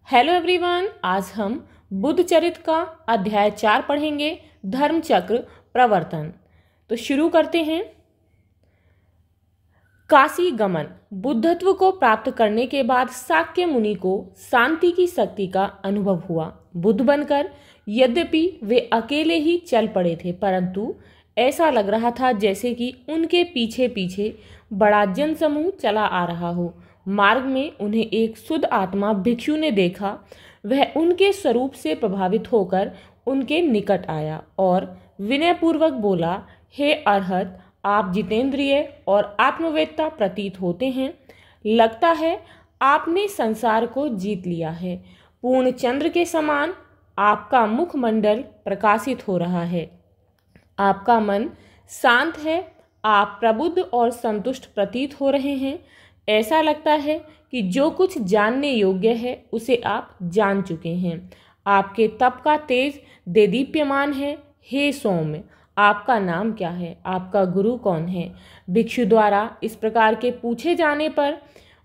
Hello everyone, आज हम बुद्ध चरित्र का अध्याय 4 पढ़ेंगे, धर्म चक्र प्रवर्तन। तो शुरू करते हैं। काशी गमन। बुद्धत्व को प्राप्त करने के बाद शाक्य मुनि को शांति की शक्ति का अनुभव हुआ। बुद्ध बनकर यद्यपि वे अकेले ही चल पड़े थे, परंतु ऐसा लग रहा था जैसे कि उनके पीछे पीछे बड़ा जनसमूह चला आ रहा हो। मार्ग में उन्हें एक शुद्ध आत्मा भिक्षु ने देखा। वह उनके स्वरूप से प्रभावित होकर उनके निकट आया और विनयपूर्वक बोला, हे अरहत, आप जितेंद्रिय और आत्मवेत्ता प्रतीत होते हैं। लगता है आपने संसार को जीत लिया है। पूर्ण चंद्र के समान आपका मुखमंडल प्रकाशित हो रहा है। आपका मन शांत है। आप प्रबुद्ध और संतुष्ट प्रतीत हो रहे हैं। ऐसा लगता है कि जो कुछ जानने योग्य है उसे आप जान चुके हैं। आपके तप का तेज देदीप्यमान है। हे सौम्य, आपका नाम क्या है? आपका गुरु कौन है? भिक्षु द्वारा इस प्रकार के पूछे जाने पर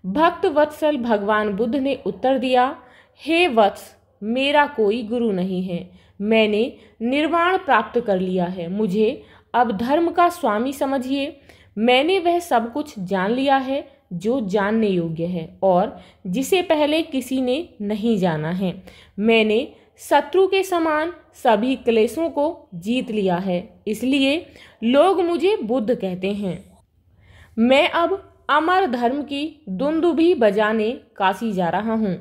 भक्त वत्सल भगवान बुद्ध ने उत्तर दिया, हे वत्स, मेरा कोई गुरु नहीं है। मैंने निर्वाण प्राप्त कर लिया है। मुझे अब धर्म का स्वामी समझिए। मैंने वह सब कुछ जान लिया है जो जानने योग्य है और जिसे पहले किसी ने नहीं जाना है। मैंने शत्रु के समान सभी क्लेशों को जीत लिया है, इसलिए लोग मुझे बुद्ध कहते हैं। मैं अब अमर धर्म की दुंदुभी बजाने काशी जा रहा हूँ।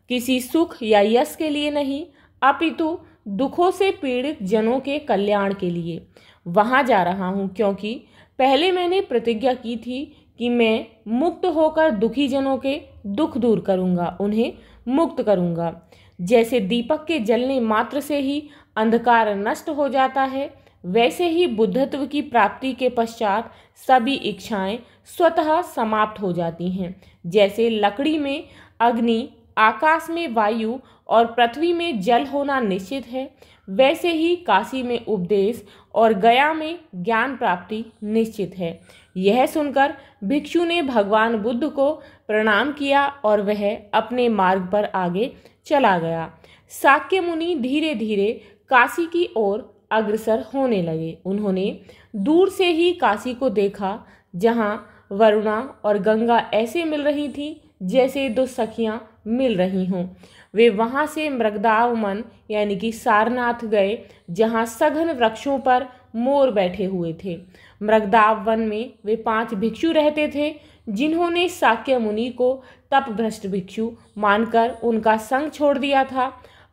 किसी सुख या यश के लिए नहीं, अपितु दुखों से पीड़ित जनों के कल्याण के लिए वहाँ जा रहा हूँ, क्योंकि पहले मैंने प्रतिज्ञा की थी कि मैं मुक्त होकर दुखी जनों के दुख दूर करूँगा, उन्हें मुक्त करूँगा। जैसे दीपक के जलने मात्र से ही अंधकार नष्ट हो जाता है, वैसे ही बुद्धत्व की प्राप्ति के पश्चात सभी इच्छाएं स्वतः समाप्त हो जाती हैं। जैसे लकड़ी में अग्नि, आकाश में वायु और पृथ्वी में जल होना निश्चित है, वैसे ही काशी में उपदेश और गया में ज्ञान प्राप्ति निश्चित है। यह सुनकर भिक्षु ने भगवान बुद्ध को प्रणाम किया और वह अपने मार्ग पर आगे चला गया। शाक्य मुनि धीरे धीरे काशी की ओर अग्रसर होने लगे। उन्होंने दूर से ही काशी को देखा, जहाँ वरुणा और गंगा ऐसे मिल रही थी जैसे दो सखियां मिल रही हों। वे वहां से मृगदाव वन यानी कि सारनाथ गए, जहां सघन वृक्षों पर मोर बैठे हुए थे। मृगदाव वन में वे 5 भिक्षु रहते थे, जिन्होंने शाक्य मुनि को तपभ्रष्ट भिक्षु मानकर उनका संग छोड़ दिया था।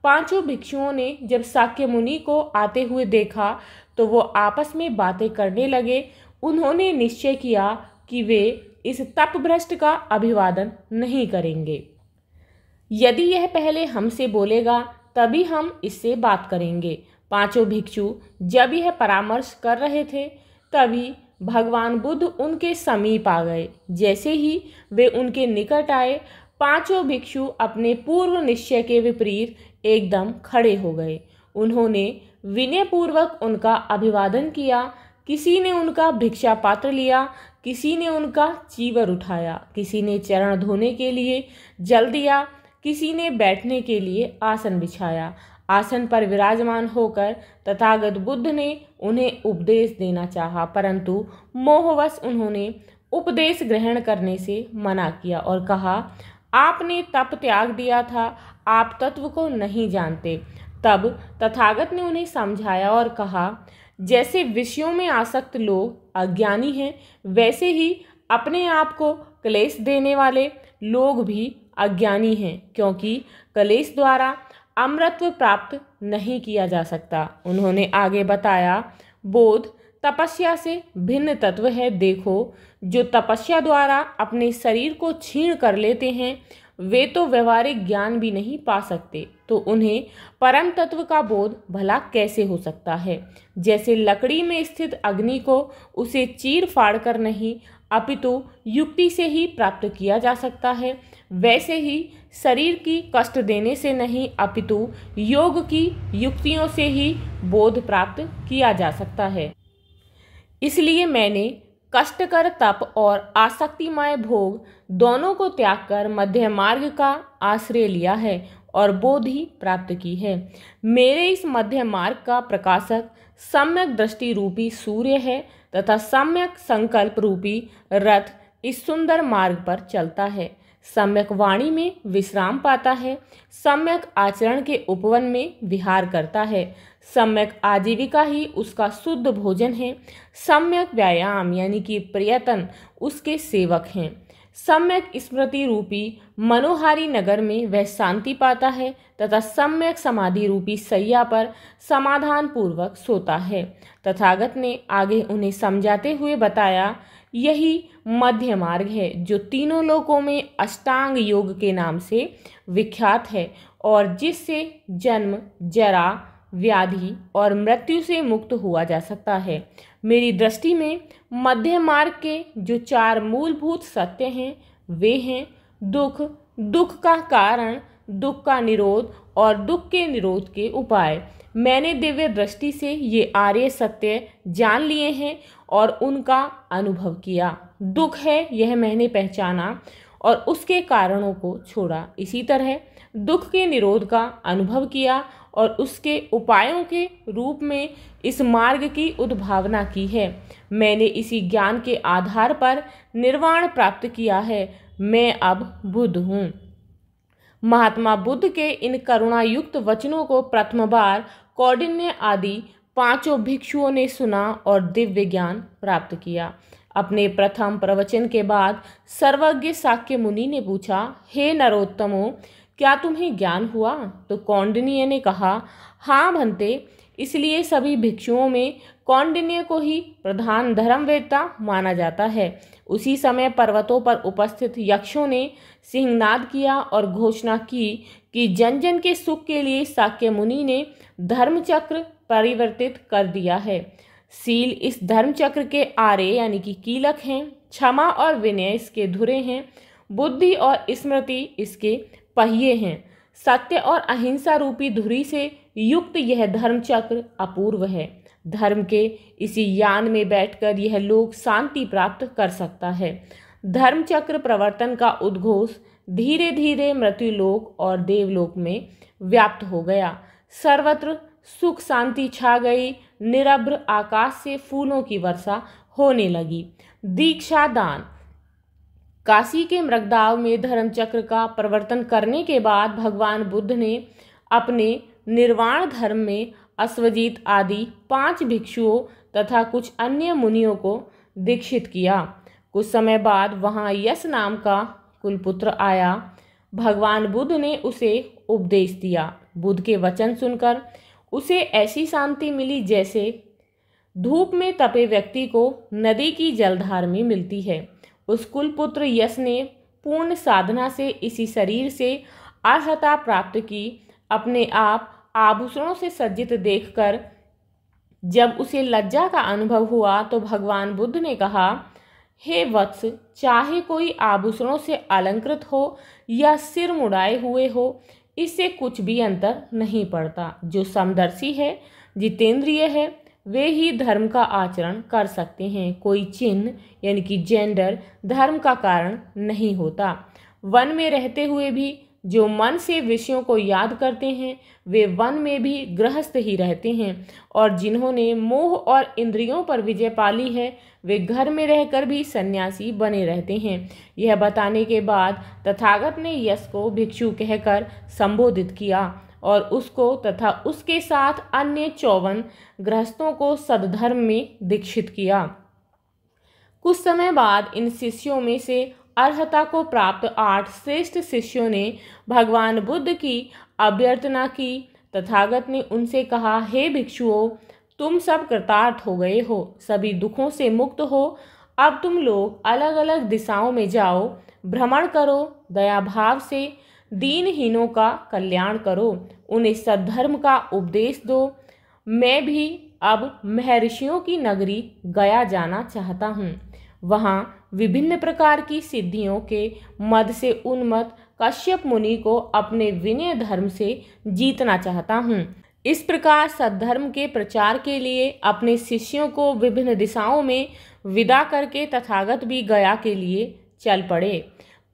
5 भिक्षुओं ने जब शाक्य मुनि को आते हुए देखा तो वो आपस में बातें करने लगे। उन्होंने निश्चय किया कि वे इस तपभ्रष्ट का अभिवादन नहीं करेंगे। यदि यह पहले हमसे बोलेगा तभी हम इससे बात करेंगे। 5 भिक्षु जब यह परामर्श कर रहे थे तभी भगवान बुद्ध उनके समीप आ गए। जैसे ही वे उनके निकट आए, 5 भिक्षु अपने पूर्व निश्चय के विपरीत एकदम खड़े हो गए। उन्होंने विनयपूर्वक उनका अभिवादन किया। किसी ने उनका भिक्षा पात्र लिया, किसी ने उनका चीवर उठाया, किसी ने चरण धोने के लिए जल दिया, किसी ने बैठने के लिए आसन बिछाया। आसन पर विराजमान होकर तथागत बुद्ध ने उन्हें उपदेश देना चाहा, परंतु मोहवश उन्होंने उपदेश ग्रहण करने से मना किया और कहा, आपने तप त्याग दिया था, आप तत्व को नहीं जानते। तब तथागत ने उन्हें समझाया और कहा, जैसे विषयों में आसक्त लोग अज्ञानी हैं, वैसे ही अपने आप को क्लेश देने वाले लोग भी अज्ञानी हैं, क्योंकि क्लेश द्वारा अमरत्व प्राप्त नहीं किया जा सकता। उन्होंने आगे बताया, बोध तपस्या से भिन्न तत्व है। देखो, जो तपस्या द्वारा अपने शरीर को क्षीण कर लेते हैं वे तो व्यवहारिक ज्ञान भी नहीं पा सकते, तो उन्हें परम तत्व का बोध भला कैसे हो सकता है। जैसे लकड़ी में स्थित अग्नि को उसे चीर फाड़ कर नहीं, अपितु युक्ति से ही प्राप्त किया जा सकता है, वैसे ही शरीर की कष्ट देने से नहीं, अपितु योग की युक्तियों से ही बोध प्राप्त किया जा सकता है। इसलिए मैंने कष्टकर तप और आसक्तिमय भोग दोनों को त्याग कर मध्य मार्ग का आश्रय लिया है। और बोधि प्राप्त की है। मेरे इस मध्य मार्ग का प्रकाशक सम्यक दृष्टि रूपी सूर्य है तथा सम्यक संकल्प रूपी रथ इस सुंदर मार्ग पर चलता है। सम्यक वाणी में विश्राम पाता है, सम्यक आचरण के उपवन में विहार करता है, सम्यक आजीविका ही उसका शुद्ध भोजन है, सम्यक व्यायाम यानी कि प्रयत्न उसके सेवक हैं। सम्यक स्मृति रूपी मनोहारी नगर में वह शांति पाता है तथा सम्यक समाधि रूपी सैया पर समाधान पूर्वक सोता है। तथागत ने आगे उन्हें समझाते हुए बताया, यही मध्य मार्ग है जो तीनों लोकों में अष्टांग योग के नाम से विख्यात है और जिससे जन्म, जरा, व्याधि और मृत्यु से मुक्त हुआ जा सकता है। मेरी दृष्टि में मध्य मार्ग के जो 4 मूलभूत सत्य हैं वे हैं दुख, दुख का कारण, दुख का निरोध और दुख के निरोध के उपाय। मैंने दिव्य दृष्टि से ये आर्य सत्य जान लिए हैं और उनका अनुभव किया। दुख है यह मैंने पहचाना और उसके कारणों को छोड़ा। इसी तरह दुख के निरोध का अनुभव किया और उसके उपायों के रूप में इस मार्ग की उद्भावना की है। मैंने इसी ज्ञान के आधार पर निर्वाण प्राप्त किया है। मैं अब बुद्ध हूँ। महात्मा बुद्ध के इन करुणायुक्त वचनों को प्रथम बार कौंडिन्य आदि 5 भिक्षुओं ने सुना और दिव्य ज्ञान प्राप्त किया। अपने प्रथम प्रवचन के बाद सर्वज्ञ शाक्य मुनि ने पूछा, हे नरोत्तमों, क्या तुम्हें ज्ञान हुआ? तो कौंडिन्य ने कहा, हाँ भंते। इसलिए सभी भिक्षुओं में कौंडिन्य को ही प्रधान धर्मवेत्ता माना जाता है। उसी समय पर्वतों पर उपस्थित यक्षों ने सिंहनाद किया और घोषणा की कि जन जन के सुख के लिए शाक्य मुनि ने धर्मचक्र परिवर्तित कर दिया है। सील इस धर्मचक्र के आरे यानी कि कीलक हैं, क्षमा और विनय इसके धुरे हैं, बुद्धि और स्मृति इसके पहिए हैं। सत्य और अहिंसा रूपी धुरी से युक्त यह धर्मचक्र अपूर्व है। धर्म के इसी यान में बैठकर यह लोक शांति प्राप्त कर सकता है। धर्मचक्र प्रवर्तन का उद्घोष धीरे धीरे मृत्युलोक और देवलोक में व्याप्त हो गया। सर्वत्र सुख शांति छा गई। निरभ्र आकाश से फूलों की वर्षा होने लगी। दीक्षा दान। काशी के मृगदाव में धर्मचक्र का प्रवर्तन करने के बाद भगवान बुद्ध ने अपने निर्वाण धर्म में अश्वजीत आदि 5 भिक्षुओं तथा कुछ अन्य मुनियों को दीक्षित किया। कुछ समय बाद वहाँ यश नाम का कुलपुत्र आया। भगवान बुद्ध ने उसे उपदेश दिया। बुद्ध के वचन सुनकर उसे ऐसी शांति मिली जैसे धूप में तपे व्यक्ति को नदी की जलधार में मिलती है। उस कुलपुत्र यश ने पूर्ण साधना से इसी शरीर से अर्हता प्राप्त की। अपने आप आभूषणों से सज्जित देखकर जब उसे लज्जा का अनुभव हुआ तो भगवान बुद्ध ने कहा, हे वत्स, चाहे कोई आभूषणों से अलंकृत हो या सिर मुड़ाए हुए हो, इससे कुछ भी अंतर नहीं पड़ता। जो समदर्शी है, जितेंद्रिय है, वे ही धर्म का आचरण कर सकते हैं। कोई चिन्ह यानी कि जेंडर धर्म का कारण नहीं होता। वन में रहते हुए भी जो मन से विषयों को याद करते हैं वे वन में भी गृहस्थ ही रहते हैं, और जिन्होंने मोह और इंद्रियों पर विजय पाली है वे घर में रहकर भी सन्यासी बने रहते हैं। यह बताने के बाद तथागत ने यश को भिक्षु कहकर संबोधित किया और उसको तथा उसके साथ अन्य 54 गृहस्थों को सद्धर्म में दीक्षित किया। कुछ समय बाद इन शिष्यों में से अर्हता को प्राप्त 8 श्रेष्ठ शिष्यों ने भगवान बुद्ध की अभ्यर्थना की। तथागत ने उनसे कहा, हे भिक्षुओं, तुम सब कृतार्थ हो गए हो, सभी दुखों से मुक्त हो। अब तुम लोग अलग अलग दिशाओं में जाओ, भ्रमण करो, दया भाव से दीनहीनों का कल्याण करो, उन्हें सद्धर्म का उपदेश दो। मैं भी अब महर्षियों की नगरी गया जाना चाहता हूँ। वहाँ विभिन्न प्रकार की सिद्धियों के मद से उन्मत्त कश्यप मुनि को अपने विनय धर्म से जीतना चाहता हूँ। इस प्रकार सद्धर्म के प्रचार के लिए अपने शिष्यों को विभिन्न दिशाओं में विदा करके तथागत भी गया के लिए चल पड़े।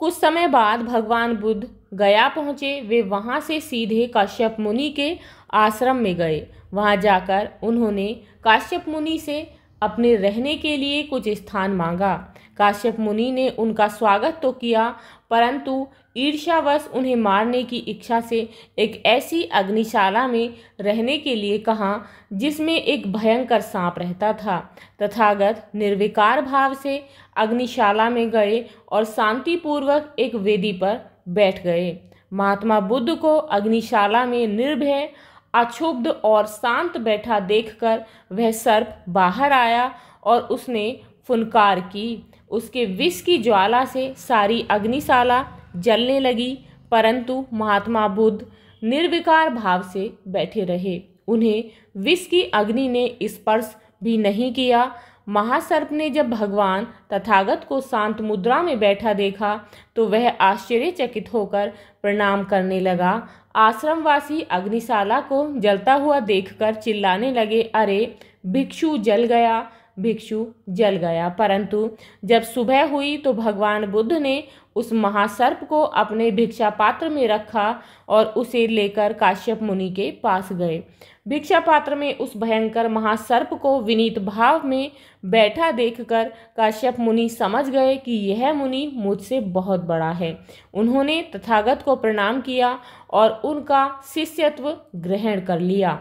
कुछ समय बाद भगवान बुद्ध गया पहुँचे। वे वहाँ से सीधे काश्यप मुनि के आश्रम में गए। वहाँ जाकर उन्होंने काश्यप मुनि से अपने रहने के लिए कुछ स्थान मांगा। काश्यप मुनि ने उनका स्वागत तो किया, परंतु ईर्ष्यावश उन्हें मारने की इच्छा से एक ऐसी अग्निशाला में रहने के लिए कहा जिसमें एक भयंकर सांप रहता था। तथागत निर्विकार भाव से अग्निशाला में गए और शांतिपूर्वक एक वेदी पर बैठ गए। महात्मा बुद्ध को अग्निशाला में निर्भय, अक्षुब्ध और शांत बैठा देखकर वह सर्प बाहर आया और उसने फुनकार की। उसके विष की ज्वाला से सारी अग्निशाला जलने लगी, परंतु महात्मा बुद्ध निर्विकार भाव से बैठे रहे। उन्हें विष की अग्नि ने स्पर्श भी नहीं किया। महासर्प ने जब भगवान तथागत को शांत मुद्रा में बैठा देखा तो वह आश्चर्यचकित होकर प्रणाम करने लगा। आश्रमवासी अग्निशाला को जलता हुआ देखकर चिल्लाने लगे, अरे भिक्षु जल गया, भिक्षु जल गया। परंतु जब सुबह हुई तो भगवान बुद्ध ने उस महासर्प को अपने भिक्षा पात्र में रखा और उसे लेकर काश्यप मुनि के पास गए। भिक्षा पात्र में उस भयंकर महासर्प को विनीत भाव में बैठा देखकर काश्यप मुनि समझ गए कि यह मुनि मुझसे बहुत बड़ा है। उन्होंने तथागत को प्रणाम किया और उनका शिष्यत्व ग्रहण कर लिया।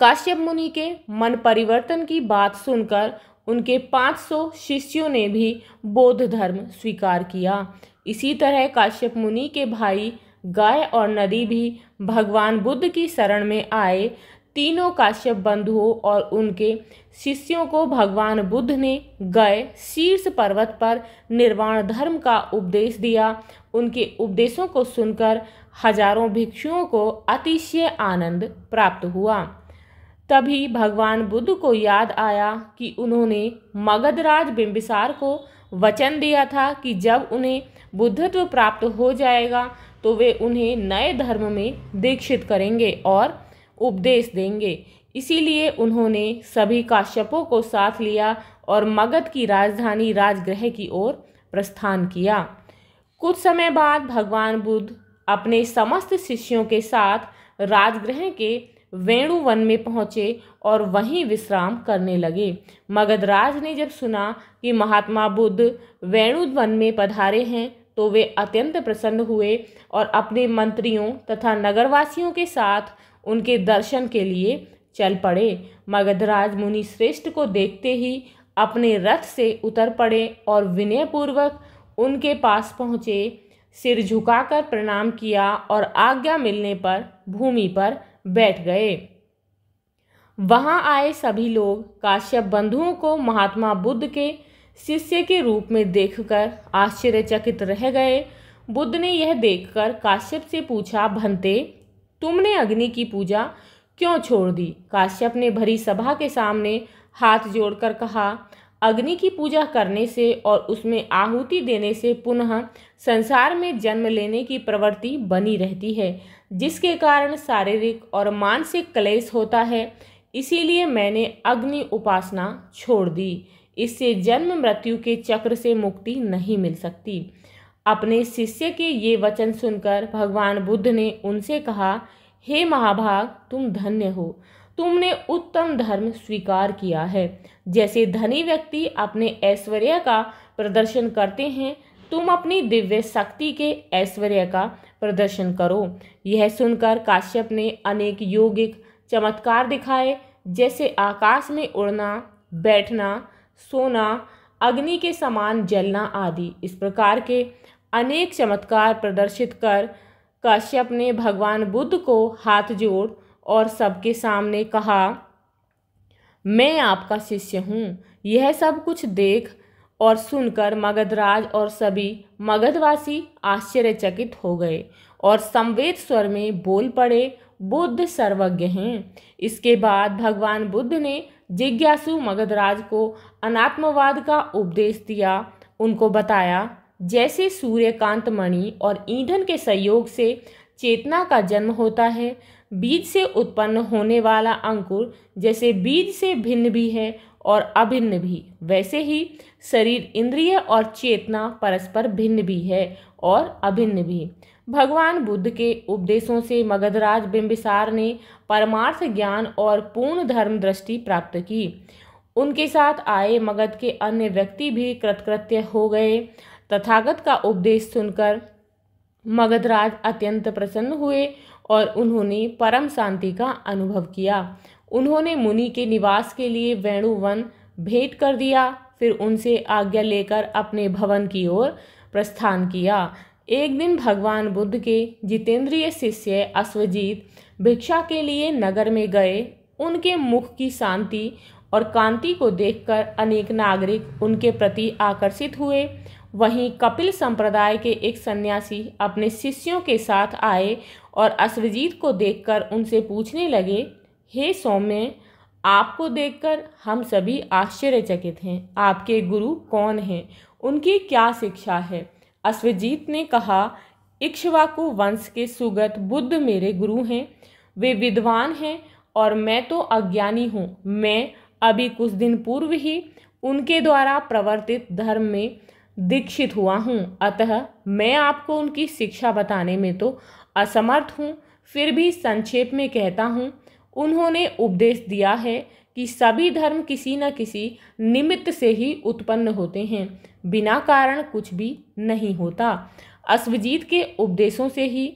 काश्यप मुनि के मन परिवर्तन की बात सुनकर उनके 500 शिष्यों ने भी बौद्ध धर्म स्वीकार किया। इसी तरह काश्यप मुनि के भाई गाय और नदी भी भगवान बुद्ध की शरण में आए। तीनों काश्यप बंधुओं और उनके शिष्यों को भगवान बुद्ध ने गए शीर्ष पर्वत पर निर्वाण धर्म का उपदेश दिया। उनके उपदेशों को सुनकर हजारों भिक्षुओं को अतिशय आनंद प्राप्त हुआ। तभी भगवान बुद्ध को याद आया कि उन्होंने मगधराज बिंबिसार को वचन दिया था कि जब उन्हें बुद्धत्व प्राप्त हो जाएगा तो वे उन्हें नए धर्म में दीक्षित करेंगे और उपदेश देंगे। इसीलिए उन्होंने सभी काश्यपों को साथ लिया और मगध की राजधानी राजगृह की ओर प्रस्थान किया। कुछ समय बाद भगवान बुद्ध अपने समस्त शिष्यों के साथ राजगृह के वेणु वन में पहुँचे और वहीं विश्राम करने लगे। मगधराज ने जब सुना कि महात्मा बुद्ध वेणु वन में पधारे हैं तो वे अत्यंत प्रसन्न हुए और अपने मंत्रियों तथा नगरवासियों के साथ उनके दर्शन के लिए चल पड़े। मगधराज मुनि श्रेष्ठ को देखते ही अपने रथ से उतर पड़े और विनयपूर्वक उनके पास पहुँचे, सिर झुकाकर प्रणाम किया और आज्ञा मिलने पर भूमि पर बैठ गए। वहां आए सभी लोग काश्यप बंधुओं को महात्मा बुद्ध के शिष्य के रूप में देखकर आश्चर्यचकित रह गए। बुद्ध ने यह देखकर काश्यप से पूछा, भंते, तुमने अग्नि की पूजा क्यों छोड़ दी? काश्यप ने भरी सभा के सामने हाथ जोड़कर कहा, अग्नि की पूजा करने से और उसमें आहुति देने से पुनः संसार में जन्म लेने की प्रवृत्ति बनी रहती है, जिसके कारण शारीरिक और मानसिक क्लेश होता है। इसीलिए मैंने अग्नि उपासना छोड़ दी। इससे जन्म मृत्यु के चक्र से मुक्ति नहीं मिल सकती। अपने शिष्य के ये वचन सुनकर भगवान बुद्ध ने उनसे कहा, हे महाभाग, तुम धन्य हो, तुमने उत्तम धर्म स्वीकार किया है। जैसे धनी व्यक्ति अपने ऐश्वर्य का प्रदर्शन करते हैं, तुम अपनी दिव्य शक्ति के ऐश्वर्य का प्रदर्शन करो। यह सुनकर काश्यप ने अनेक यौगिक चमत्कार दिखाए, जैसे आकाश में उड़ना, बैठना, सोना, अग्नि के समान जलना आदि। इस प्रकार के अनेक चमत्कार प्रदर्शित कर काश्यप ने भगवान बुद्ध को हाथ जोड़ और सबके सामने कहा, मैं आपका शिष्य हूँ। यह सब कुछ देख और सुनकर मगधराज और सभी मगधवासी आश्चर्यचकित हो गए और संवेद स्वर में बोल पड़े, बुद्ध सर्वज्ञ हैं। इसके बाद भगवान बुद्ध ने जिज्ञासु मगधराज को अनात्मवाद का उपदेश दिया। उनको बताया, जैसे सूर्यकांत मणि और ईंधन के संयोग से चेतना का जन्म होता है, बीज से उत्पन्न होने वाला अंकुर जैसे बीज से भिन्न भी है और अभिन्न भी, वैसे ही शरीर, इंद्रिय और चेतना परस्पर भिन्न भी है और अभिन्न भी। भगवान बुद्ध के उपदेशों से मगधराज बिंबिसार ने परमार्थ ज्ञान और पूर्ण धर्म दृष्टि प्राप्त की। उनके साथ आए मगध के अन्य व्यक्ति भी कृतकृत्य हो गए। तथागत का उपदेश सुनकर मगधराज अत्यंत प्रसन्न हुए और उन्होंने परम शांति का अनुभव किया। उन्होंने मुनि के निवास के लिए वेणुवन भेंट कर दिया, फिर उनसे आज्ञा लेकर अपने भवन की ओर प्रस्थान किया। एक दिन भगवान बुद्ध के जितेंद्रिय शिष्य अश्वजीत भिक्षा के लिए नगर में गए। उनके मुख की शांति और कांति को देखकर अनेक नागरिक उनके प्रति आकर्षित हुए। वहीं कपिल संप्रदाय के एक सन्यासी अपने शिष्यों के साथ आए और अश्वजीत को देखकर उनसे पूछने लगे, हे सौम्य, आपको देखकर हम सभी आश्चर्यचकित हैं। आपके गुरु कौन हैं? उनकी क्या शिक्षा है? अश्वजीत ने कहा, इक्ष्वाकु वंश के सुगत बुद्ध मेरे गुरु हैं। वे विद्वान हैं और मैं तो अज्ञानी हूँ। मैं अभी कुछ दिन पूर्व ही उनके द्वारा प्रवर्तित धर्म में दीक्षित हुआ हूँ, अतः मैं आपको उनकी शिक्षा बताने में तो असमर्थ हूँ। फिर भी संक्षेप में कहता हूँ, उन्होंने उपदेश दिया है कि सभी धर्म किसी न किसी निमित्त से ही उत्पन्न होते हैं, बिना कारण कुछ भी नहीं होता। अश्वजीत के उपदेशों से ही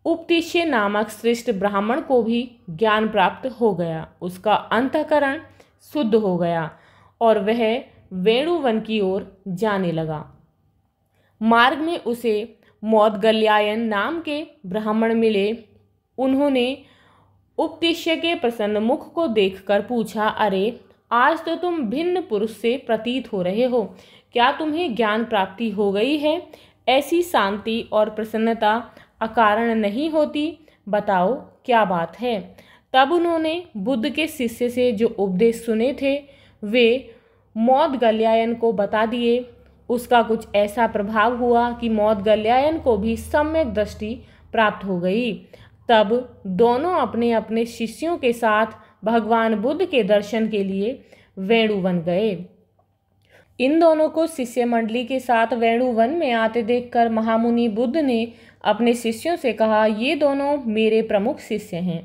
उपतिष्य नामक श्रेष्ठ ब्राह्मण को भी ज्ञान प्राप्त हो गया। उसका अंतःकरण शुद्ध हो गया और वह वेणुवन की ओर जाने लगा। मार्ग में उसे मौदगल्यायन नाम के ब्राह्मण मिले। उन्होंने उपतिष्य के प्रसन्न मुख को देखकर पूछा, अरे आज तो तुम भिन्न पुरुष से प्रतीत हो रहे हो, क्या तुम्हें ज्ञान प्राप्ति हो गई है? ऐसी शांति और प्रसन्नता अकारण नहीं होती, बताओ क्या बात है? तब उन्होंने बुद्ध के शिष्य से जो उपदेश सुने थे वे मौदगल्यायन को बता दिए। उसका कुछ ऐसा प्रभाव हुआ कि मौदगल्यायन को भी सम्यक दृष्टि प्राप्त हो गई। तब दोनों अपने अपने शिष्यों के साथ भगवान बुद्ध के दर्शन के लिए वेणुवन गए। इन दोनों को शिष्य मंडली के साथ वेणुवन में आते देखकर महामुनि बुद्ध ने अपने शिष्यों से कहा, ये दोनों मेरे प्रमुख शिष्य हैं।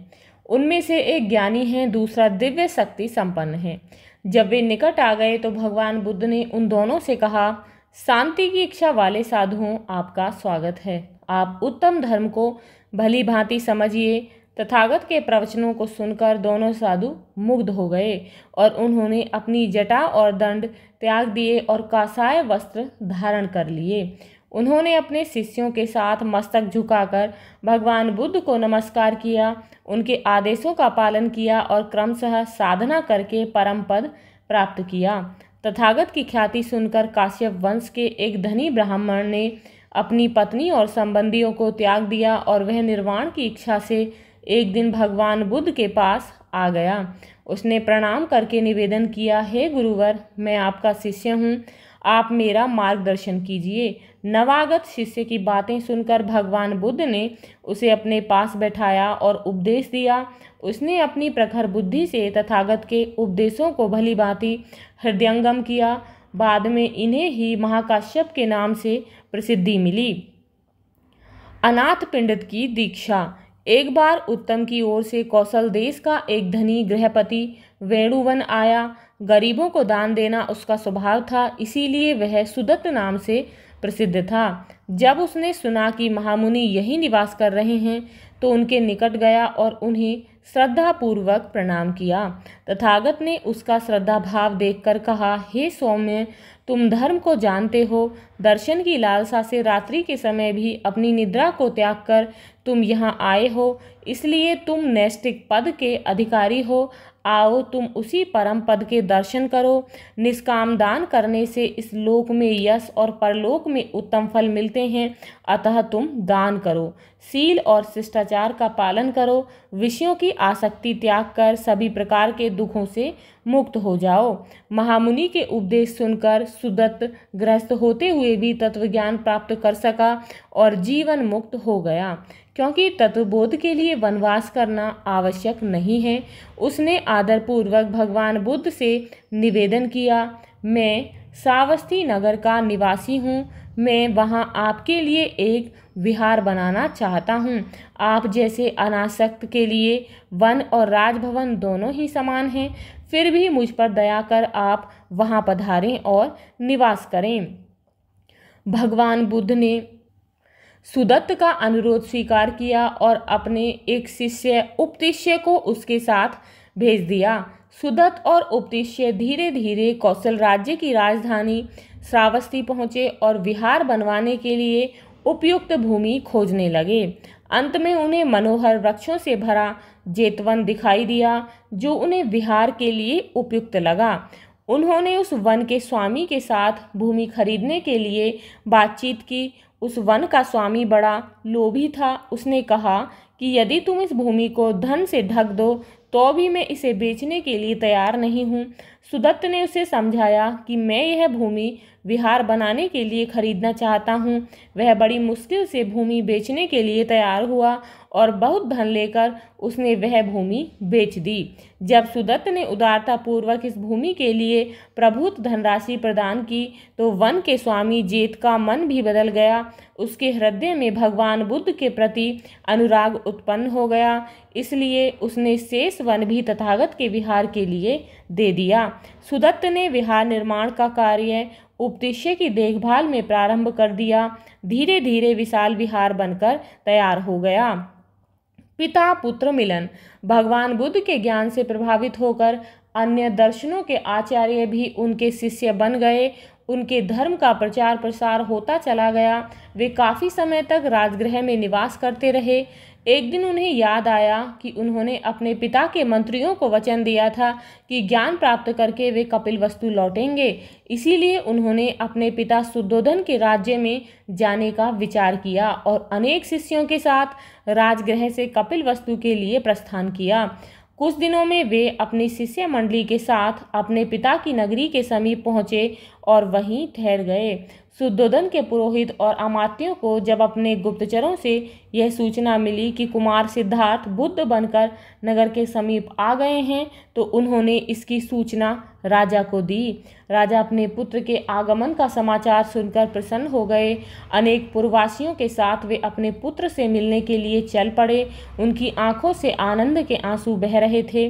उनमें से एक ज्ञानी है, दूसरा दिव्य शक्ति संपन्न है। जब वे निकट आ गए तो भगवान बुद्ध ने उन दोनों से कहा, शांति की इच्छा वाले साधुओं, आपका स्वागत है। आप उत्तम धर्म को भली भांति समझिए। तथागत के प्रवचनों को सुनकर दोनों साधु मुग्ध हो गए और उन्होंने अपनी जटा और दंड त्याग दिए और कासाय वस्त्र धारण कर लिए। उन्होंने अपने शिष्यों के साथ मस्तक झुकाकर भगवान बुद्ध को नमस्कार किया, उनके आदेशों का पालन किया और क्रमशः साधना करके परम पद प्राप्त किया। तथागत की ख्याति सुनकर काश्यप वंश के एक धनी ब्राह्मण ने अपनी पत्नी और संबंधियों को त्याग दिया और वह निर्वाण की इच्छा से एक दिन भगवान बुद्ध के पास आ गया। उसने प्रणाम करके निवेदन किया, हे गुरुवर, मैं आपका शिष्य हूँ, आप मेरा मार्गदर्शन कीजिए। नवागत शिष्य की बातें सुनकर भगवान बुद्ध ने उसे अपने पास बैठाया और उपदेश दिया। उसने अपनी प्रखर बुद्धि से तथागत के उपदेशों को भली भांति हृदयंगम किया। बाद में इन्हें ही महाकाश्यप के नाम से प्रसिद्धि मिली। अनाथ पंडित की दीक्षा। एक बार उत्तम की ओर से कौशल देश का एक धनी गृहपति वेणुवन आया। गरीबों को दान देना उसका स्वभाव था, इसीलिए वह सुदत्त नाम से प्रसिद्ध था। जब उसने सुना कि महामुनि यहीं निवास कर रहे हैं तो उनके निकट गया और उन्हें श्रद्धापूर्वक प्रणाम किया। तथागत ने उसका श्रद्धा भाव देखकर कहा, हे सौम्य, तुम धर्म को जानते हो, दर्शन की लालसा से रात्रि के समय भी अपनी निद्रा को त्याग कर तुम यहाँ आए हो, इसलिए तुम नैष्ठिक पद के अधिकारी हो। आओ तुम उसी परम पद के दर्शन करो। निष्काम दान करने से इस लोक में यश और परलोक में उत्तम फल मिलते हैं। अतः तुम दान करो, शील और शिष्टाचार का पालन करो, विषयों की आसक्ति त्याग कर सभी प्रकार के दुखों से मुक्त हो जाओ। महामुनि के उपदेश सुनकर सुदत्त गृहस्थ होते हुए भी तत्वज्ञान प्राप्त कर सका और जीवन मुक्त हो गया, क्योंकि तत्वबोध के लिए वनवास करना आवश्यक नहीं है। उसने आदरपूर्वक भगवान बुद्ध से निवेदन किया, मैं श्रावस्ती नगर का निवासी हूँ, मैं वहाँ आपके लिए एक विहार बनाना चाहता हूँ। आप जैसे अनासक्त के लिए वन और राजभवन दोनों ही समान हैं, फिर भी मुझ पर दया कर आप वहाँ पधारें और निवास करें। भगवान बुद्ध ने सुदत्त का अनुरोध स्वीकार किया और अपने एक शिष्य उपतिष्य को उसके साथ भेज दिया। सुदत्त और उपतिष्य धीरे धीरे कौशल राज्य की राजधानी श्रावस्ती पहुँचे और विहार बनवाने के लिए उपयुक्त भूमि खोजने लगे। अंत में उन्हें मनोहर वृक्षों से भरा जेतवन दिखाई दिया, जो उन्हें विहार के लिए उपयुक्त लगा। उन्होंने उस वन के स्वामी के साथ भूमि खरीदने के लिए बातचीत की। उस वन का स्वामी बड़ा लोभी था। उसने कहा कि यदि तुम इस भूमि को धन से ढक दो तो भी मैं इसे बेचने के लिए तैयार नहीं हूँ। सुदत्त ने उसे समझाया कि मैं यह भूमि विहार बनाने के लिए खरीदना चाहता हूँ। वह बड़ी मुश्किल से भूमि बेचने के लिए तैयार हुआ और बहुत धन लेकर उसने वह भूमि बेच दी। जब सुदत्त ने उदारता पूर्वक इस भूमि के लिए प्रभुत धनराशि प्रदान की तो वन के स्वामी जेत का मन भी बदल गया। उसके हृदय में भगवान बुद्ध के प्रति अनुराग उत्पन्न हो गया, इसलिए उसने शेष वन भी तथागत के विहार के लिए दे दिया। सुदत्त ने विहार निर्माण का कार्य उपतिष्य की देखभाल में प्रारंभ कर दिया। धीरे धीरे विशाल विहार बनकर तैयार हो गया। पिता पुत्र मिलन। भगवान बुद्ध के ज्ञान से प्रभावित होकर अन्य दर्शनों के आचार्य भी उनके शिष्य बन गए। उनके धर्म का प्रचार प्रसार होता चला गया। वे काफ़ी समय तक राजगृह में निवास करते रहे। एक दिन उन्हें याद आया कि उन्होंने अपने पिता के मंत्रियों को वचन दिया था कि ज्ञान प्राप्त करके वे कपिलवस्तु लौटेंगे। इसीलिए उन्होंने अपने पिता शुद्धोधन के राज्य में जाने का विचार किया और अनेक शिष्यों के साथ राजगृह से कपिलवस्तु के लिए प्रस्थान किया। कुछ दिनों में वे अपनी शिष्य मंडली के साथ अपने पिता की नगरी के समीप पहुँचे और वहीं ठहर गए। शुद्धोधन के पुरोहित और अमात्यों को जब अपने गुप्तचरों से यह सूचना मिली कि कुमार सिद्धार्थ बुद्ध बनकर नगर के समीप आ गए हैं तो उन्होंने इसकी सूचना राजा को दी। राजा अपने पुत्र के आगमन का समाचार सुनकर प्रसन्न हो गए। अनेक पुरवासियों के साथ वे अपने पुत्र से मिलने के लिए चल पड़े। उनकी आंखों से आनंद के आंसू बह रहे थे।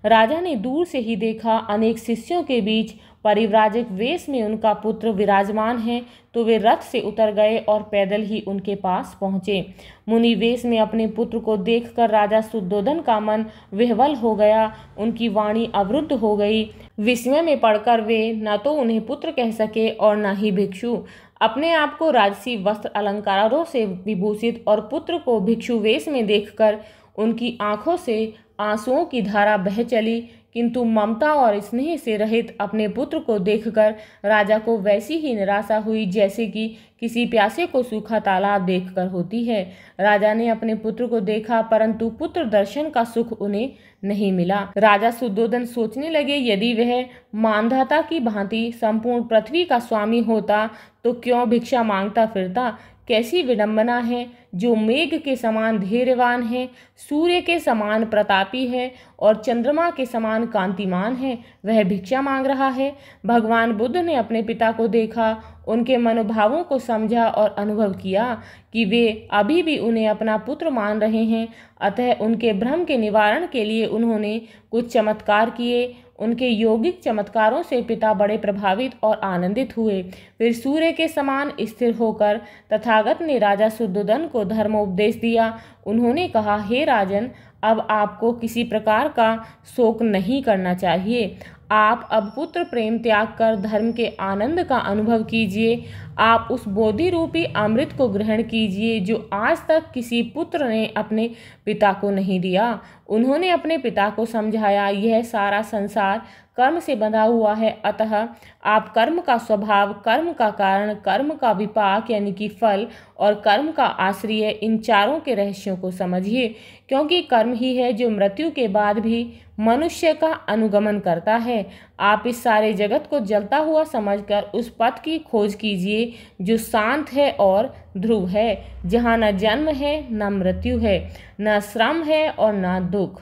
राजा ने दूर से ही देखा अनेक शिष्यों के बीच परिव्राजक वेश में उनका पुत्र विराजमान है तो वे रथ से उतर गए और पैदल ही उनके पास पहुँचे। मुनि वेश में अपने पुत्र को देखकर राजा शुद्धोधन का मन विह्वल हो गया। उनकी वाणी अवरुद्ध हो गई। विस्मय में पड़कर वे न तो उन्हें पुत्र कह सके और न ही भिक्षु। अपने आप को राजसी वस्त्र अलंकारों से विभूषित और पुत्र को भिक्षु वेश में देखकर उनकी आंखों से आंसुओं की धारा बह चली, किंतु ममता और स्नेह से रहित अपने पुत्र को देखकर राजा को वैसी ही निराशा हुई जैसे कि किसी प्यासे को सूखा तालाब देखकर होती है। राजा ने अपने पुत्र को देखा परंतु पुत्र दर्शन का सुख उन्हें नहीं मिला। राजा शुद्धोधन सोचने लगे, यदि वह मानधाता की भांति संपूर्ण पृथ्वी का स्वामी होता तो क्यों भिक्षा मांगता फिरता। कैसी विडंबना है, जो मेघ के समान धैर्यवान है, सूर्य के समान प्रतापी है और चंद्रमा के समान कांतिमान है, वह भिक्षा मांग रहा है। भगवान बुद्ध ने अपने पिता को देखा, उनके मनोभावों को समझा और अनुभव किया कि वे अभी भी उन्हें अपना पुत्र मान रहे हैं। अतः उनके भ्रम के निवारण के लिए उन्होंने कुछ चमत्कार किए। उनके यौगिक चमत्कारों से पिता बड़े प्रभावित और आनंदित हुए। फिर सूर्य के समान स्थिर होकर तथागत ने राजा शुद्धोधन को धर्मोपदेश दिया। उन्होंने कहा, हे राजन, अब आपको किसी प्रकार का शोक नहीं करना चाहिए। आप अब पुत्र प्रेम त्याग कर धर्म के आनंद का अनुभव कीजिए। आप उस बोधि रूपी अमृत को ग्रहण कीजिए जो आज तक किसी पुत्र ने अपने पिता को नहीं दिया। उन्होंने अपने पिता को समझाया, यह सारा संसार कर्म से बंधा हुआ है, अतः आप कर्म का स्वभाव, कर्म का कारण, कर्म का विपाक यानी कि फल और कर्म का आश्रय, इन चारों के रहस्यों को समझिए, क्योंकि कर्म ही है जो मृत्यु के बाद भी मनुष्य का अनुगमन करता है। आप इस सारे जगत को जलता हुआ समझकर उस पथ की खोज कीजिए जो शांत है और ध्रुव है, जहाँ न जन्म है न मृत्यु है, न श्रम है और न दुख।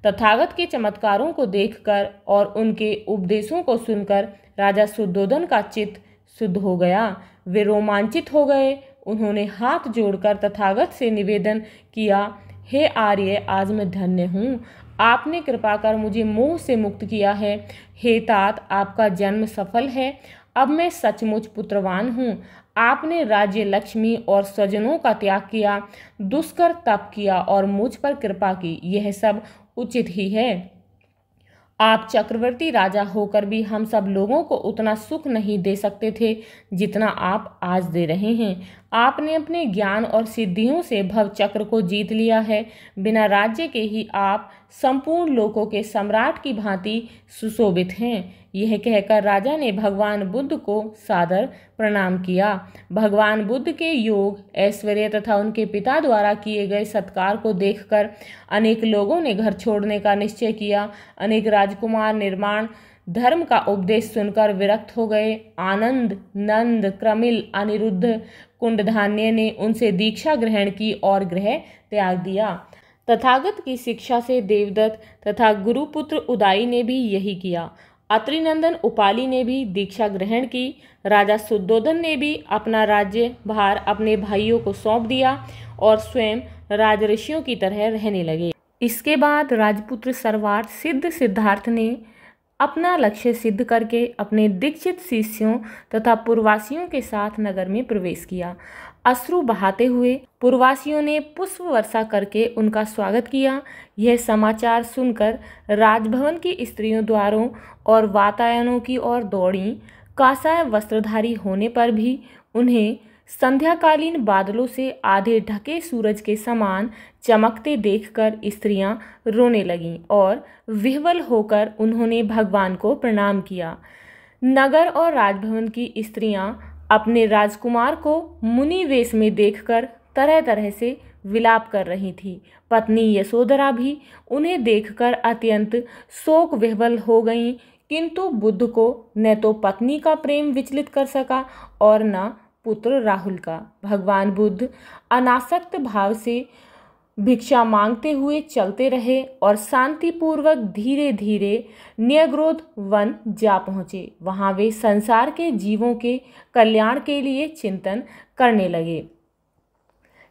तथागत के चमत्कारों को देखकर और उनके उपदेशों को सुनकर राजा शुद्धोधन का चित्त शुद्ध हो गया। वे रोमांचित हो गए। उन्होंने हाथ जोड़कर तथागत से निवेदन किया, हे आर्य, आज मैं धन्य हूँ। आपने कृपा कर मुझे मोह से मुक्त किया है। हे तात, आपका जन्म सफल है। अब मैं सचमुच पुत्रवान हूँ। आपने राज्य, लक्ष्मी और स्वजनों का त्याग किया, दुष्कर तप किया और मुझ पर कृपा की। यह सब उचित ही है। आप चक्रवर्ती राजा होकर भी हम सब लोगों को उतना सुख नहीं दे सकते थे जितना आप आज दे रहे हैं। आपने अपने ज्ञान और सिद्धियों से भव चक्र को जीत लिया है। बिना राज्य के ही आप संपूर्ण लोकों के सम्राट की भांति सुशोभित हैं। यह कहकर राजा ने भगवान बुद्ध को सादर प्रणाम किया। भगवान बुद्ध के योग, ऐश्वर्य तथा उनके पिता द्वारा किए गए सत्कार को देखकर अनेक लोगों ने घर छोड़ने का निश्चय किया। अनेक राजकुमार निर्माण धर्म का उपदेश सुनकर विरक्त हो गए। आनंद, नंद, क्रमिल, अनिरुद्ध, कुंडधान्य ने उनसे दीक्षा ग्रहण की और गृह त्याग दिया। तथागत की शिक्षा से देवदत्त तथा गुरुपुत्र उदाई ने भी यही किया। अत्रिनंदन उपाली ने भी दीक्षा ग्रहण की। राजा शुद्धोधन ने भी अपना राज्य भार अपने भाइयों को सौंप दिया और स्वयं राजऋषियों की तरह रहने लगे। इसके बाद राजपुत्र सर्वार्थ सिद्ध सिद्धार्थ ने अपना लक्ष्य सिद्ध करके अपने दीक्षित शिष्यों तथा पूर्ववासियों के साथ नगर में प्रवेश किया। अश्रु बहाते हुए पूर्ववासियों ने पुष्प वर्षा करके उनका स्वागत किया। यह समाचार सुनकर राजभवन की स्त्रियों द्वारों और वातायनों की ओर दौड़ी। कासाय वस्त्रधारी होने पर भी उन्हें संध्याकालीन बादलों से आधे ढके सूरज के समान चमकते देखकर स्त्रियां रोने लगीं और विह्वल होकर उन्होंने भगवान को प्रणाम किया। नगर और राजभवन की स्त्रियां अपने राजकुमार को मुनि वेश में देखकर तरह तरह से विलाप कर रही थी। पत्नी यशोधरा भी उन्हें देखकर अत्यंत शोक विह्वल हो गईं, किंतु बुद्ध को न तो पत्नी का प्रेम विचलित कर सका और न पुत्र राहुल का। भगवान बुद्ध अनासक्त भाव से भिक्षा मांगते हुए चलते रहे और शांतिपूर्वक धीरे धीरे न्यग्रोध वन जा पहुँचे। वहाँ वे संसार के जीवों के कल्याण के लिए चिंतन करने लगे।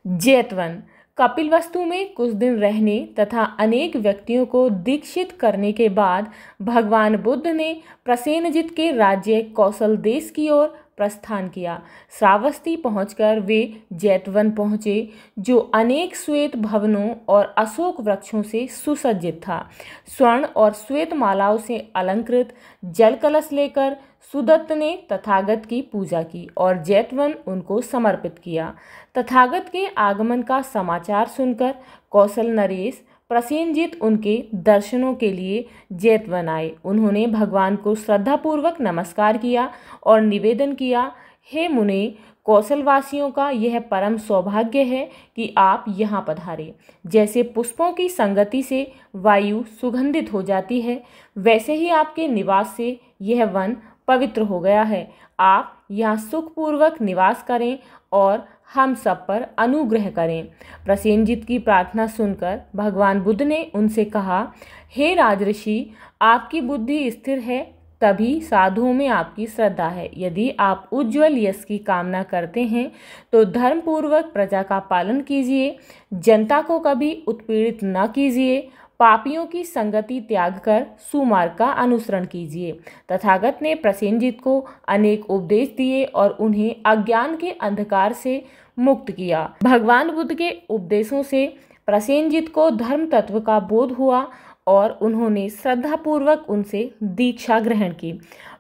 जैतवन कपिलवस्तु में कुछ दिन रहने तथा अनेक व्यक्तियों को दीक्षित करने के बाद भगवान बुद्ध ने प्रसेनजित के राज्य कौशल देश की ओर प्रस्थान किया। श्रावस्ती पहुंचकर वे जैतवन पहुंचे, जो अनेक श्वेत भवनों और अशोक वृक्षों से सुसज्जित था। स्वर्ण और श्वेत मालाओं से अलंकृत जल कलश लेकर सुदत्त ने तथागत की पूजा की और जैतवन उनको समर्पित किया। तथागत के आगमन का समाचार सुनकर कौशल नरेश प्रसेनजित उनके दर्शनों के लिए जैतवन आए। उन्होंने भगवान को श्रद्धापूर्वक नमस्कार किया और निवेदन किया, हे मुने, कौशलवासियों का यह परम सौभाग्य है कि आप यहाँ पधारे। जैसे पुष्पों की संगति से वायु सुगंधित हो जाती है, वैसे ही आपके निवास से यह वन पवित्र हो गया है। आप यहाँ सुखपूर्वक निवास करें और हम सब पर अनुग्रह करें। प्रसेनजित की प्रार्थना सुनकर भगवान बुद्ध ने उनसे कहा, हे राजऋषि, आपकी बुद्धि स्थिर है, तभी साधुओं में आपकी श्रद्धा है। यदि आप उज्ज्वल यश की कामना करते हैं तो धर्मपूर्वक प्रजा का पालन कीजिए, जनता को कभी उत्पीड़ित न कीजिए, पापियों की संगति त्याग कर सुमार्ग का अनुसरण कीजिए। तथागत ने प्रसेनजित को अनेक उपदेश दिए और उन्हें अज्ञान के अंधकार से मुक्त किया। भगवान बुद्ध के उपदेशों से प्रसेनजित को धर्म तत्व का बोध हुआ और उन्होंने श्रद्धापूर्वक उनसे दीक्षा ग्रहण की।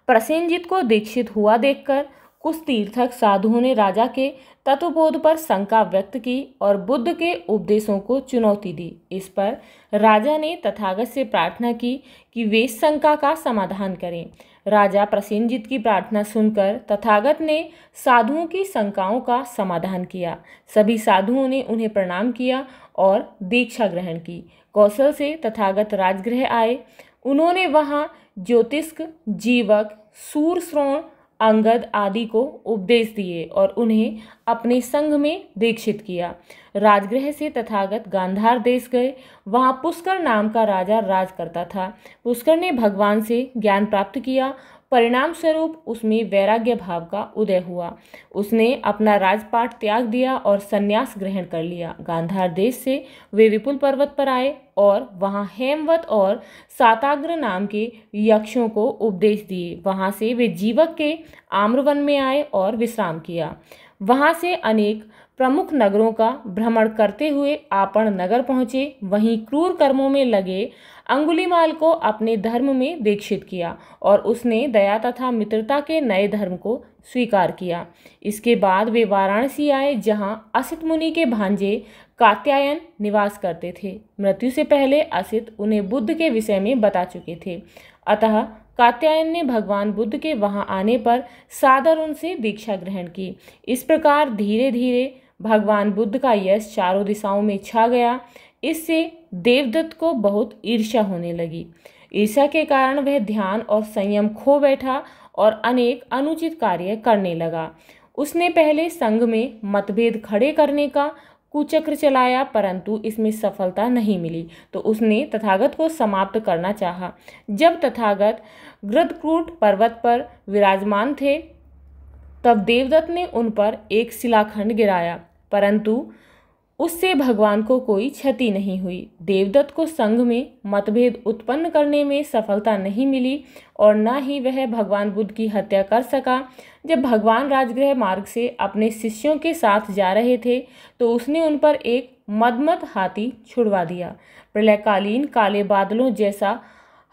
प्रसेनजित को दीक्षित हुआ देखकर कुछ तीर्थक साधुओं ने राजा के तत्वबोध पर शंका व्यक्त की और बुद्ध के उपदेशों को चुनौती दी। इस पर राजा ने तथागत से प्रार्थना की कि वे शंका का समाधान करें। राजा प्रसेनजित की प्रार्थना सुनकर तथागत ने साधुओं की शंकाओं का समाधान किया। सभी साधुओं ने उन्हें प्रणाम किया और दीक्षा ग्रहण की। कौशल से तथागत राजगृह आए। उन्होंने वहां ज्योतिष्क, जीवक, सूरश्रोण, अंगद आदि को उपदेश दिए और उन्हें अपने संघ में दीक्षित किया। राजगृह से तथागत गांधार देश गए। वहां पुष्कर नाम का राजा राज करता था। पुष्कर ने भगवान से ज्ञान प्राप्त किया। परिणाम स्वरूप उसमें वैराग्य भाव का उदय हुआ। उसने अपना राजपाट त्याग दिया और संन्यास ग्रहण कर लिया। गांधार देश से वे विपुल पर्वत पर आए और वहां हेमवत और साताग्र नाम के यक्षों को उपदेश दिए। वहां से वे जीवक के आम्रवन में आए और विश्राम किया। वहां से अनेक प्रमुख नगरों का भ्रमण करते हुए आपण नगर पहुंचे। वहीं क्रूर कर्मों में लगे अंगुलीमाल को अपने धर्म में दीक्षित किया और उसने दया तथा मित्रता के नए धर्म को स्वीकार किया। इसके बाद वे वाराणसी आए, जहां असित मुनि के भांजे कात्यायन निवास करते थे। मृत्यु से पहले असित उन्हें बुद्ध के विषय में बता चुके थे। अतः कात्यायन ने भगवान बुद्ध के वहां आने पर सादर उनसे दीक्षा ग्रहण की। इस प्रकार धीरे धीरे भगवान बुद्ध का यश चारों दिशाओं में छा गया। इससे देवदत्त को बहुत ईर्ष्या होने लगी। ईर्ष्या के कारण वह ध्यान और संयम खो बैठा और अनेक अनुचित कार्य करने लगा। उसने पहले संघ में मतभेद खड़े करने का कुचक्र चलाया, परंतु इसमें सफलता नहीं मिली, तो उसने तथागत को समाप्त करना चाहा। जब तथागत गृध्रकूट पर्वत पर विराजमान थे, तब देवदत्त ने उन पर एक शिलाखंड गिराया, परंतु उससे भगवान को कोई क्षति नहीं हुई। देवदत्त को संघ में मतभेद उत्पन्न करने में सफलता नहीं मिली और न ही वह भगवान बुद्ध की हत्या कर सका। जब भगवान राजगृह मार्ग से अपने शिष्यों के साथ जा रहे थे, तो उसने उन पर एक मदमद हाथी छुड़वा दिया। प्रलयकालीन काले बादलों जैसा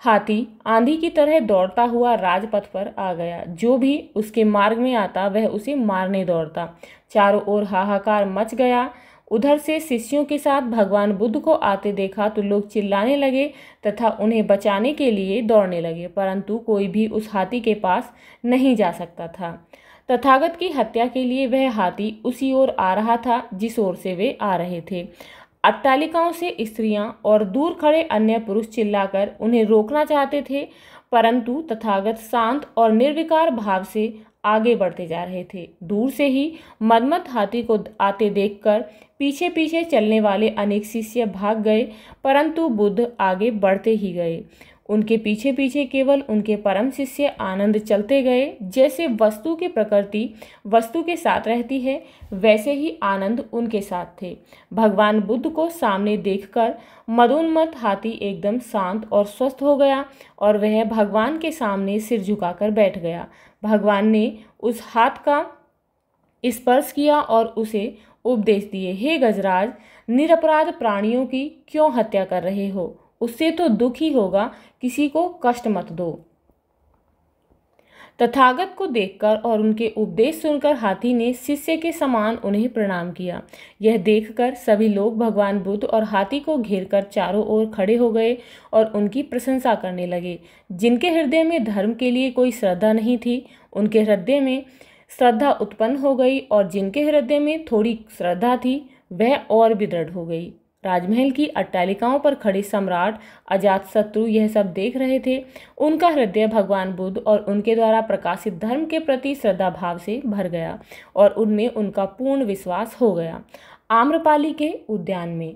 हाथी आंधी की तरह दौड़ता हुआ राजपथ पर आ गया। जो भी उसके मार्ग में आता वह उसे मारने दौड़ता। चारों ओर हाहाकार मच गया। उधर से शिष्यों के साथ भगवान बुद्ध को आते देखा तो लोग चिल्लाने लगे तथा उन्हें बचाने के लिए दौड़ने लगे, परंतु कोई भी उस हाथी के पास नहीं जा सकता था। तथागत की हत्या के लिए वह हाथी उसी ओर आ रहा था जिस ओर से वे आ रहे थे। अट्टालिकाओं से स्त्रियां और दूर खड़े अन्य पुरुष चिल्लाकर उन्हें रोकना चाहते थे, परंतु तथागत शांत और निर्विकार भाव से आगे बढ़ते जा रहे थे। दूर से ही मदमद हाथी को आते देखकर पीछे पीछे चलने वाले अनेक शिष्य भाग गए, परंतु बुद्ध आगे बढ़ते ही गए। उनके पीछे पीछे केवल उनके परम शिष्य आनंद चलते गए। जैसे वस्तु की प्रकृति वस्तु के साथ रहती है, वैसे ही आनंद उनके साथ थे। भगवान बुद्ध को सामने देखकर मदोन्मत्त हाथी एकदम शांत और स्वस्थ हो गया और वह भगवान के सामने सिर झुकाकर बैठ गया। भगवान ने उस हाथ का स्पर्श किया और उसे उपदेश दिए, हे गजराज, निरपराध प्राणियों की क्यों हत्या कर रहे हो? उससे तो दुख ही होगा, किसी को कष्ट मत दो। तथागत को देखकर और उनके उपदेश सुनकर हाथी ने शिष्य के समान उन्हें प्रणाम किया। यह देखकर सभी लोग भगवान बुद्ध और हाथी को घेरकर चारों ओर खड़े हो गए और उनकी प्रशंसा करने लगे। जिनके हृदय में धर्म के लिए कोई श्रद्धा नहीं थी, उनके हृदय में श्रद्धा उत्पन्न हो गई और जिनके हृदय में थोड़ी श्रद्धा थी, वह और भी दृढ़ हो गई। राजमहल की अट्टालिकाओं पर खड़े सम्राट अजातशत्रु यह सब देख रहे थे। उनका हृदय भगवान बुद्ध और उनके द्वारा प्रकाशित धर्म के प्रति श्रद्धा भाव से भर गया और उनमें उनका पूर्ण विश्वास हो गया। आम्रपाली के उद्यान में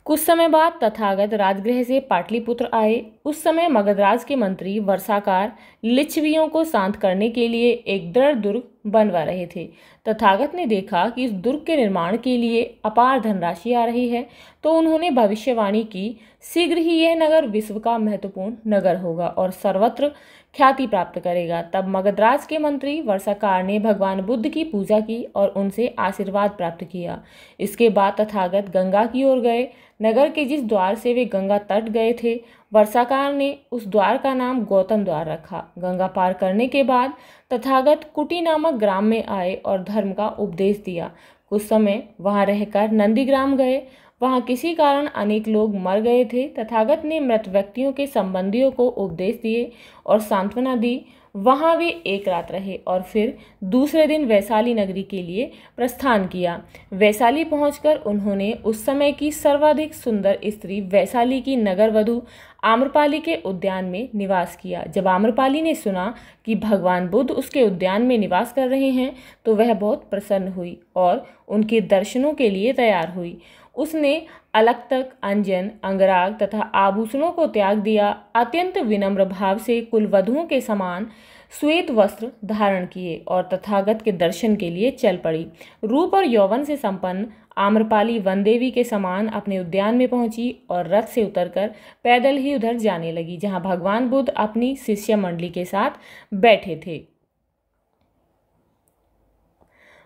कुछ समय बाद तथागत राजगृह से पाटलिपुत्र आए। उस समय मगधराज के मंत्री वर्षाकार लिच्छवियों को शांत करने के लिए एक दृढ़ दुर्ग बनवा रहे थे। तथागत ने देखा कि इस दुर्ग के निर्माण के लिए अपार धनराशि आ रही है, तो उन्होंने भविष्यवाणी की, शीघ्र ही यह नगर विश्व का महत्वपूर्ण नगर होगा और सर्वत्र ख्याति प्राप्त करेगा। तब मगधराज के मंत्री वर्षाकार ने भगवान बुद्ध की पूजा की और उनसे आशीर्वाद प्राप्त किया। इसके बाद तथागत गंगा की ओर गए। नगर के जिस द्वार से वे गंगा तट गए थे, वर्षाकार ने उस द्वार का नाम गौतम द्वार रखा। गंगा पार करने के बाद तथागत कुटी नामक ग्राम में आए और धर्म का उपदेश दिया। कुछ समय वहां रहकर नंदीग्राम गए। वहां किसी कारण अनेक लोग मर गए थे। तथागत ने मृत व्यक्तियों के संबंधियों को उपदेश दिए और सांत्वना दी। वहां वे एक रात रहे और फिर दूसरे दिन वैशाली नगरी के लिए प्रस्थान किया। वैशाली पहुंचकर उन्होंने उस समय की सर्वाधिक सुंदर स्त्री वैशाली की नगर वधू आम्रपाली के उद्यान में निवास किया। जब आम्रपाली ने सुना कि भगवान बुद्ध उसके उद्यान में निवास कर रहे हैं तो वह बहुत प्रसन्न हुई और उनके दर्शनों के लिए तैयार हुई। उसने अलक्तक, अंजन, अंगराग तथा आभूषणों को त्याग दिया। अत्यंत विनम्र भाव से कुलवधुओं के समान श्वेत वस्त्र धारण किए और तथागत के दर्शन के लिए चल पड़ी। रूप और यौवन से संपन्न आम्रपाली वनदेवी के समान अपने उद्यान में पहुंची और रथ से उतरकर पैदल ही उधर जाने लगी जहां भगवान बुद्ध अपनी शिष्य मंडली के साथ बैठे थे।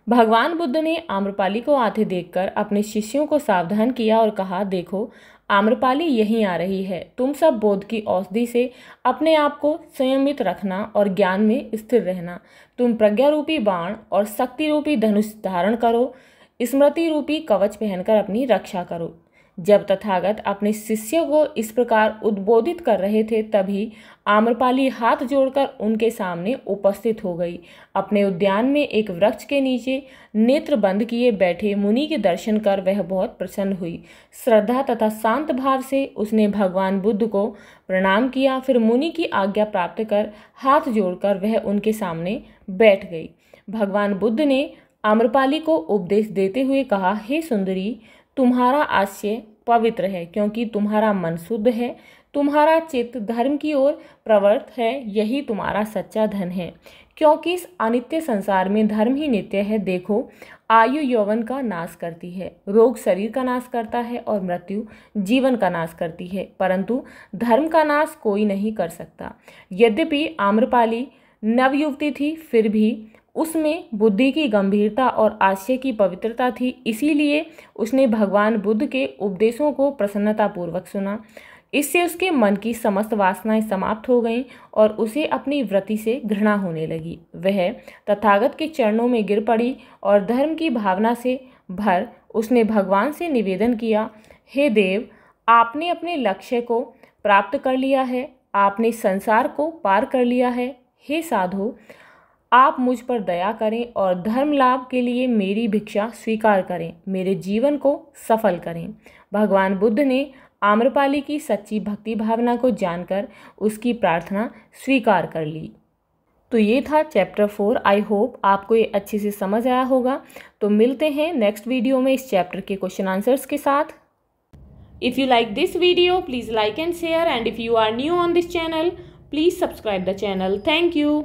भगवान बुद्ध ने आम्रपाली को आते देखकर अपने शिष्यों को सावधान किया और कहा, देखो आम्रपाली यहीं आ रही है। तुम सब बोध की औषधि से अपने आप को संयमित रखना और ज्ञान में स्थिर रहना। तुम प्रज्ञा रूपी बाण और शक्ति रूपी धनुष धारण करो। स्मृति रूपी कवच पहनकर अपनी रक्षा करो। जब तथागत अपने शिष्यों को इस प्रकार उद्बोधित कर रहे थे तभी आम्रपाली हाथ जोड़कर उनके सामने उपस्थित हो गई। अपने उद्यान में एक वृक्ष के नीचे नेत्र बंद किए बैठे मुनि के दर्शन कर वह बहुत प्रसन्न हुई। श्रद्धा तथा शांत भाव से उसने भगवान बुद्ध को प्रणाम किया। फिर मुनि की आज्ञा प्राप्त कर हाथ जोड़कर वह उनके सामने बैठ गई। भगवान बुद्ध ने आम्रपाली को उपदेश देते हुए कहा, हे सुंदरी, तुम्हारा आशय पवित्र है क्योंकि तुम्हारा मन शुद्ध है। तुम्हारा चित्त धर्म की ओर प्रवृत्त है। यही तुम्हारा सच्चा धन है क्योंकि इस अनित्य संसार में धर्म ही नित्य है। देखो, आयु यौवन का नाश करती है, रोग शरीर का नाश करता है और मृत्यु जीवन का नाश करती है, परंतु धर्म का नाश कोई नहीं कर सकता। यद्यपि आम्रपाली नवयुवती थी, फिर भी उसमें बुद्धि की गंभीरता और आशय की पवित्रता थी। इसीलिए उसने भगवान बुद्ध के उपदेशों को प्रसन्नतापूर्वक सुना। इससे उसके मन की समस्त वासनाएं समाप्त हो गईं और उसे अपनी वृत्ति से घृणा होने लगी। वह तथागत के चरणों में गिर पड़ी और धर्म की भावना से भर उसने भगवान से निवेदन किया, हे देव, आपने अपने लक्ष्य को प्राप्त कर लिया है। आपने संसार को पार कर लिया है। हे साधु, आप मुझ पर दया करें और धर्म लाभ के लिए मेरी भिक्षा स्वीकार करें, मेरे जीवन को सफल करें। भगवान बुद्ध ने आम्रपाली की सच्ची भक्ति भावना को जानकर उसकी प्रार्थना स्वीकार कर ली। तो ये था चैप्टर 4। आई होप आपको ये अच्छे से समझ आया होगा। तो मिलते हैं नेक्स्ट वीडियो में इस चैप्टर के क्वेश्चन आंसर्स के साथ। If you like this video, please like and share, and if you are new on this channel, please subscribe the channel. Thank you.